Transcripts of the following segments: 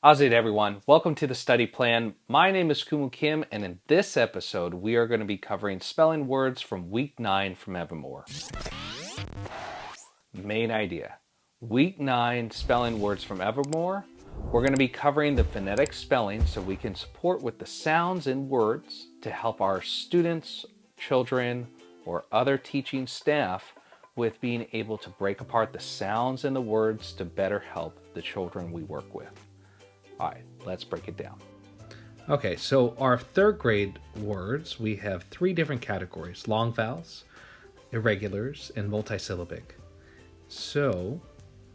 How's it, everyone? Welcome to the study plan. My name is Kumu Kim, and in this episode, we are going to be covering spelling words from week 9 from Evermore. Main idea. Week 9 spelling words from Evermore. We're going to be covering the phonetic spelling so we can support with the sounds in words to help our students, children, or other teaching staff with being able to break apart the sounds in the words to better help the children we work with. All right, let's break it down. Okay, so our third grade words, we have three different categories: long vowels, irregulars, and multisyllabic. So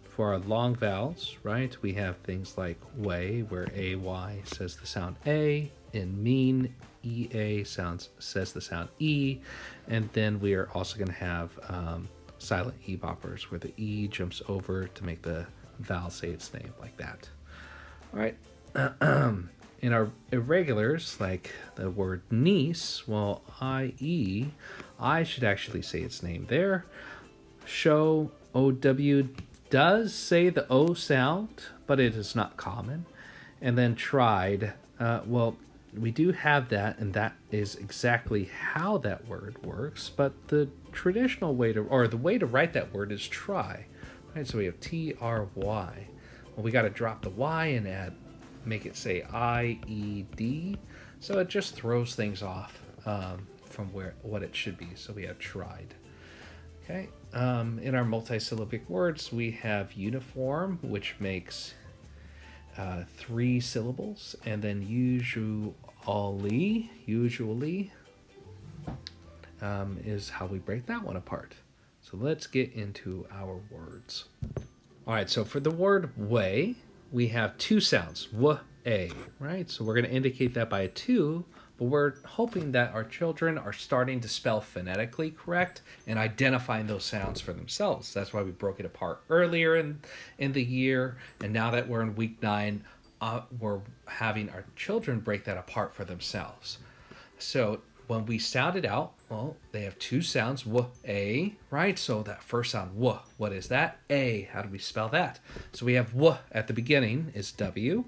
for our long vowels, right, we have things like way, where AY says the sound A, and mean, EA says the sound E, and then we are also going to have silent E boppers, where the E jumps over to make the vowel say its name, like that. All right. In our irregulars, like the word niece, well, IE, I should actually say its name there. Show, OW, does say the O sound, but it is not common. And then tried, well, we do have that, and that is exactly how that word works, but the traditional way to, or the way to write that word is try. Right, so we have TRY. Well, we got to drop the Y and make it say IED. So it just throws things off from what it should be. So we have tried. Okay. In our multisyllabic words, we have uniform, which makes 3 syllables, and then usually is how we break that one apart. So let's get into our words. All right, so for the word way, we have 2 sounds, w, a, right? So we're going to indicate that by a 2, but we're hoping that our children are starting to spell phonetically correct and identifying those sounds for themselves. That's why we broke it apart earlier in the year, and now that we're in week 9, we're having our children break that apart for themselves. So when we sound it out, well, they have 2 sounds, w, a, right? So that first sound, w, what is that? A, how do we spell that? So we have w at the beginning is W,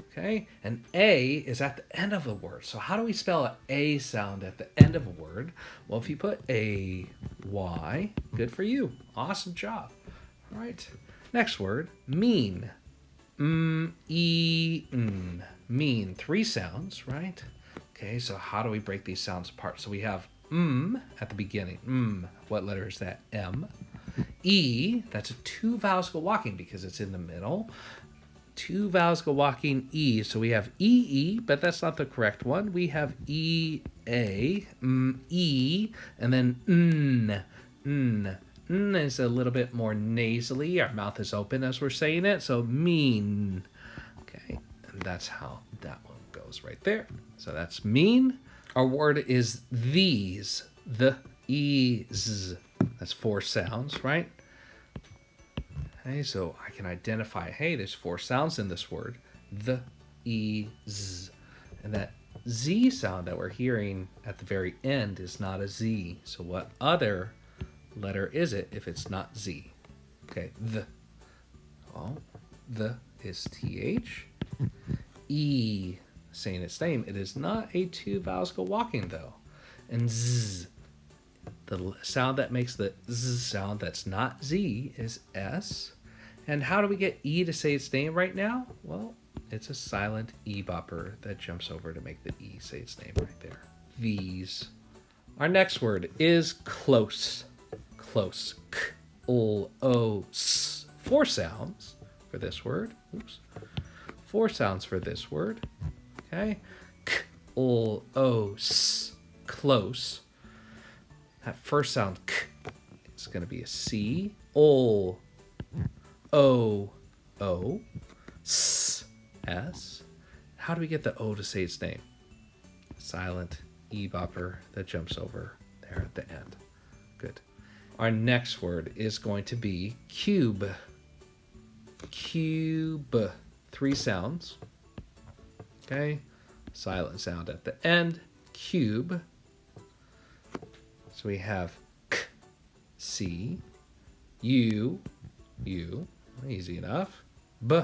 okay? And A is at the end of the word. So how do we spell an A sound at the end of a word? Well, if you put A, Y, good for you. Awesome job. All right. Next word, mean. Mean. 3 sounds, right? Okay, so how do we break these sounds apart? So we have at the beginning. What letter is that? M. E, that's a 2 vowels go walking because it's in the middle. 2 vowels go walking, E. So we have E, but that's not the correct one. We have E, A, E, and then is a little bit more nasally. Our mouth is open as we're saying it. So mean. Okay, and that's how that one goes right there. So that's mean. Our word is these. The, e's. That's 4 sounds, right? Okay, so I can identify, hey, there's 4 sounds in this word. The, e's. And that Z sound that we're hearing at the very end is not a Z. So what other letter is it if it's not Z? Okay, the. Oh, the is TH. E, saying its name. It is not a 2 vowels go walking, though. And Z, the sound that makes the Z sound that's not Z is S. And how do we get E to say its name right now? Well, it's a silent E bopper that jumps over to make the E say its name right there. These. Our next word is close. Close. K, L, O, S. 4 sounds for this word. Oops. 4 sounds for this word. Okay. K, L, O, S. Close. That first sound, K, it's going to be a C. L, O, O, S, S. How do we get the O to say its name? Silent E bopper that jumps over there at the end. Good. Our next word is going to be cube. Cube. 3 sounds. Okay. Silent sound at the end. Cube. So we have K, C, U, easy enough. B,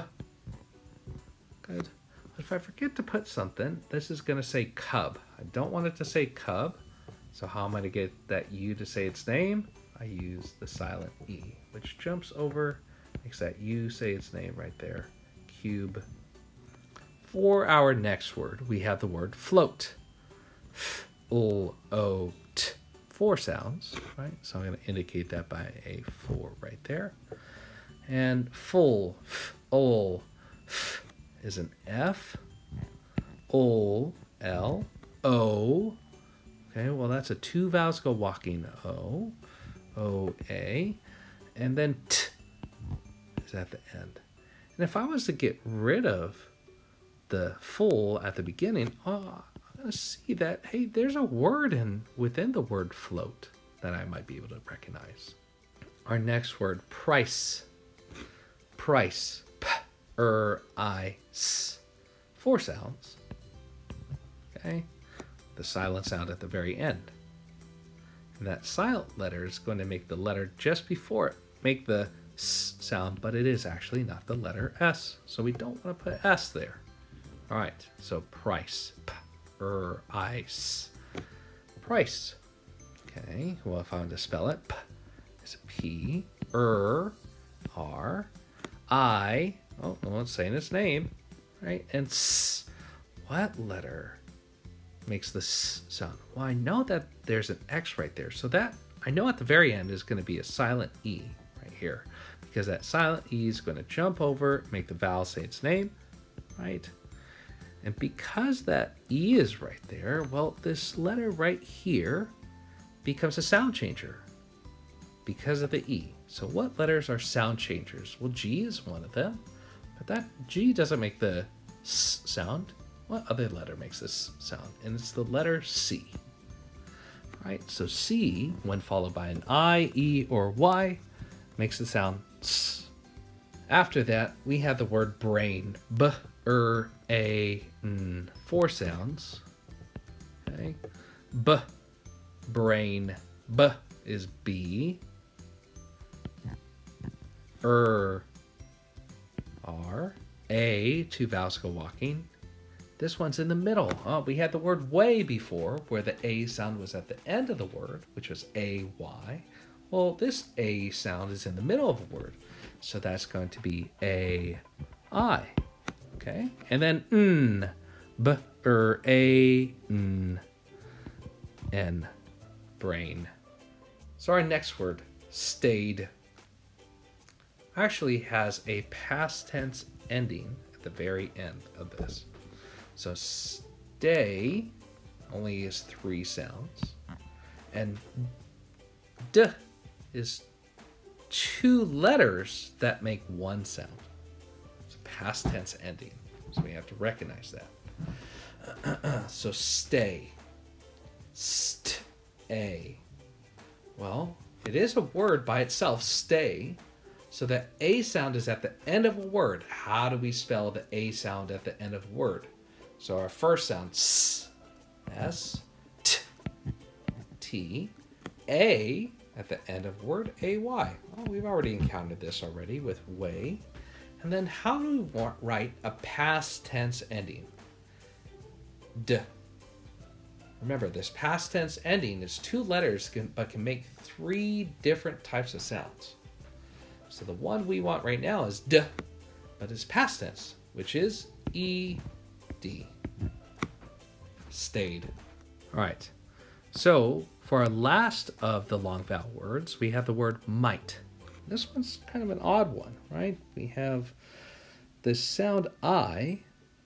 Good. But if I forget to put something, this is going to say cub. I don't want it to say cub. So how am I going to get that U to say its name? I use the silent E, which jumps over, makes that U say its name right there. Cube. For our next word, we have the word float. F-L-O-T. 4 sounds, right? So I'm going to indicate that by a 4 right there. And full, f-ol, f is an F. Ol, L, O. Okay, well that's a 2 vowels go walking O. O-A. And then T is at the end. And if I was to get rid of the full at the beginning, I'm going to see that, hey, there's a word within the word float that I might be able to recognize. Our next word, price. Price. P-R-I-S. 4 sounds. Okay. The silent sound at the very end. And that silent letter is going to make the letter just before it make the S sound, but it is actually not the letter S. So we don't want to put S there. All right. So price. P-R-I-S. Price. Okay. Well, if I want to spell it, P is P, R, I. Oh, no one's saying its name, right? And S. What letter makes the S sound? Well, I know that there's an X right there. So that, I know at the very end is going to be a silent E right here. Because that silent E is going to jump over, make the vowel say its name, right? And because that E is right there, well, this letter right here becomes a sound changer because of the E. So what letters are sound changers? Well, G is one of them, but that G doesn't make the S sound. What other letter makes this sound? And it's the letter C. Right? So C, when followed by an I, E, or Y, makes the sound S. After that, we have the word brain. B-R-A-N. 4 sounds. Okay. B, brain. B is B. R, A, 2 vowels go walking. This one's in the middle. Oh, we had the word way before, where the A sound was at the end of the word, which was A-Y. Well, this A sound is in the middle of a word, so that's going to be A-I. Okay? And then N. B-R-A-N. N. Brain. So our next word, stayed, actually has a past tense ending at the very end of this. So stay only is 3 sounds. And D is 2 letters that make 1 sound. It's a past tense ending. So we have to recognize that. So stay. St-A. Well, it is a word by itself, stay. So the A sound is at the end of a word. How do we spell the A sound at the end of a word? So our first sound, S, S, T, T, A, at the end of a word, A-Y. Well, we've already encountered this already with way. And then how do we write a past tense ending? D. Remember, this past tense ending is 2 letters, but can make 3 different types of sounds. So the one we want right now is D, but it's past tense, which is E-D. Stayed. All right. So for our last of the long vowel words, we have the word might. This one's kind of an odd one, right? We have the sound I,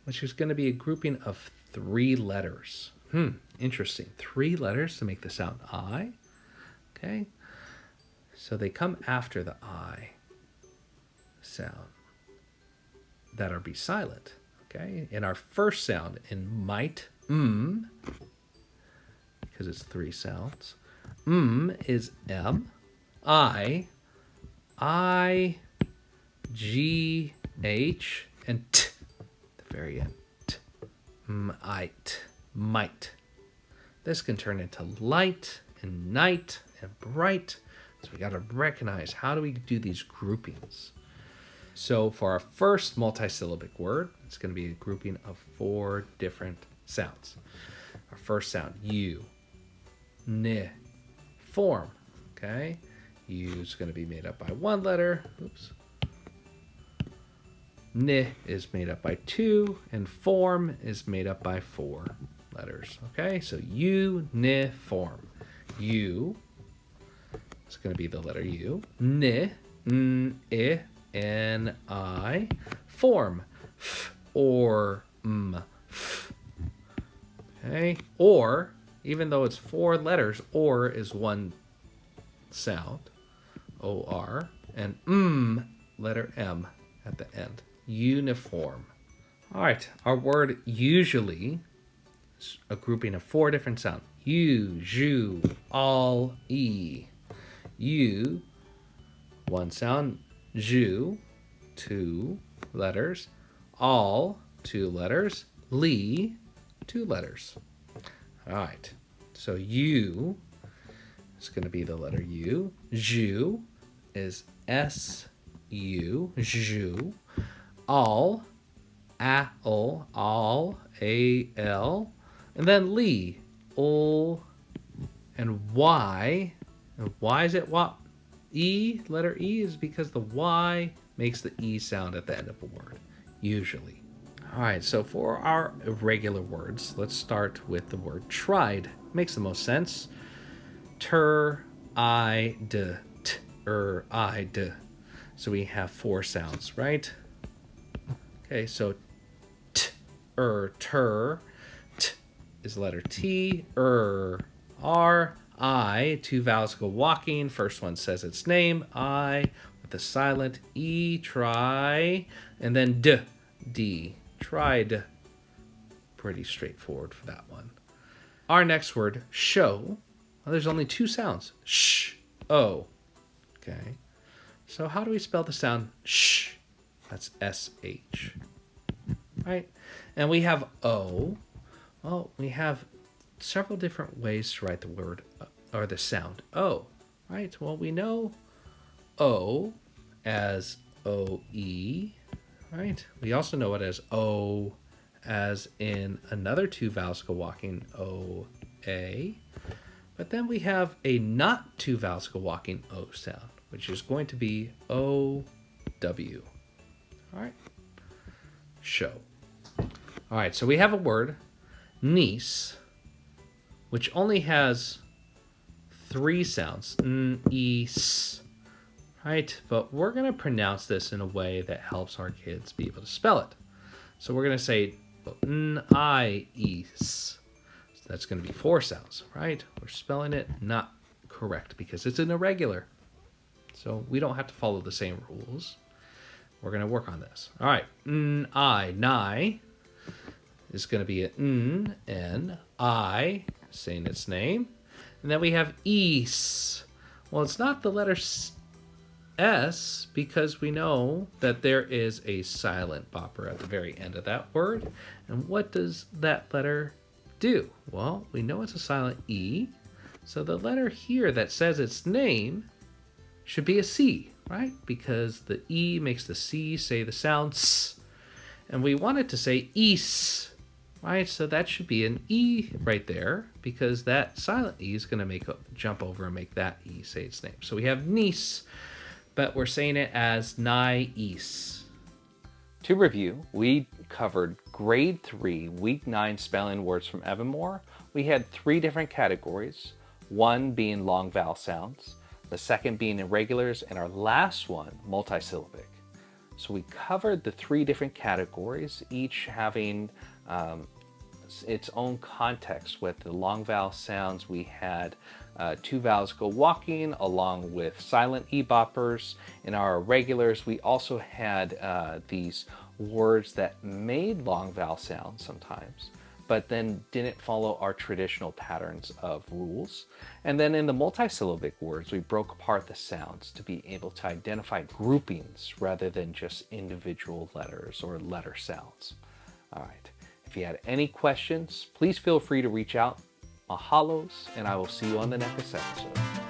which is going to be a grouping of 3 letters. Interesting. 3 letters to make the sound I. Okay. So they come after the I sound that are be silent. Okay. In our first sound in might, because it's 3 sounds. Is M, I, G, H, and T at the very end. T, might. This can turn into light and night and bright. So we got to recognize, how do we do these groupings? So for our first multisyllabic word, It's going to be a grouping of 4 different sounds. Our first sound, U, N, form. Okay, U is going to be made up by 1 letter. Oops. N is made up by 2, and form is made up by 4 letters. Okay, so U, N, form. U is going to be the letter U. N, I, N, I. Form, F, or, M, F. Okay, or, even though it's 4 letters, or is 1 sound, O-R, and letter M at the end. Uniform. All right, our word usually is a grouping of 4 different sounds. U, ju, all, e. U, 1 sound. Ju, 2 letters. All, 2 letters. Li, 2 letters. All right, so U is going to be the letter U. Ju is S-U, ju. All, A-L, all, A-L. And then Li, O, and Y. And why is it what? E, letter E, is because the Y makes the E sound at the end of a word, usually. All right, so for our irregular words, let's start with the word tried. Makes the most sense. Ter, I, d, t, I, d. So we have 4 sounds, right? Okay, so t, ter, t is the letter T, R, I, 2 vowels go walking. First one says its name, I, with the silent E, try, and then d, D, tried. Pretty straightforward for that one. Our next word, show. Well, there's only 2 sounds, sh, o. Okay, so how do we spell the sound sh? That's S-H, right? And we have O. Well, we have several different ways to write the word or the sound O, right? Well, we know O as O-E, right? We also know it as O as in another 2 vowels go walking, O-A. But then we have a not 2 vowels go walking O sound, which is going to be O-W. All right, show. All right, so we have a word, niece, which only has 3 sounds, n, e, s, right? But we're going to pronounce this in a way that helps our kids be able to spell it. So we're going to say n, I, e, s. So that's going to be 4 sounds, right? We're spelling it not correct because it's an irregular. So we don't have to follow the same rules. We're going to work on this. All right, n, I, nigh is going to be an N, I, saying its name. And then we have ease. Well, it's not the letter S because we know that there is a silent bopper at the very end of that word. And what does that letter do? Well, we know it's a silent E. So the letter here that says its name should be a C, right? Because the E makes the C say the sound S. And we want it to say ease, right? So that should be an E right there because that silent E is going to make a jump over and make that E say its name. So we have niece, but we're saying it as nigh-ease. To review, we covered grade 3, week 9 spelling words from Evan Moor. We had 3 different categories, one being long vowel sounds, the second being irregulars, and our last one, multisyllabic. So we covered the 3 different categories, each having its own context. With the long vowel sounds, we had 2 vowels go walking along with silent e-boppers. In our irregulars, we also had these words that made long vowel sounds sometimes, but then didn't follow our traditional patterns of rules. And then in the multisyllabic words, we broke apart the sounds to be able to identify groupings rather than just individual letters or letter sounds. All right, if you had any questions, please feel free to reach out. Mahalos, and I will see you on the next episode.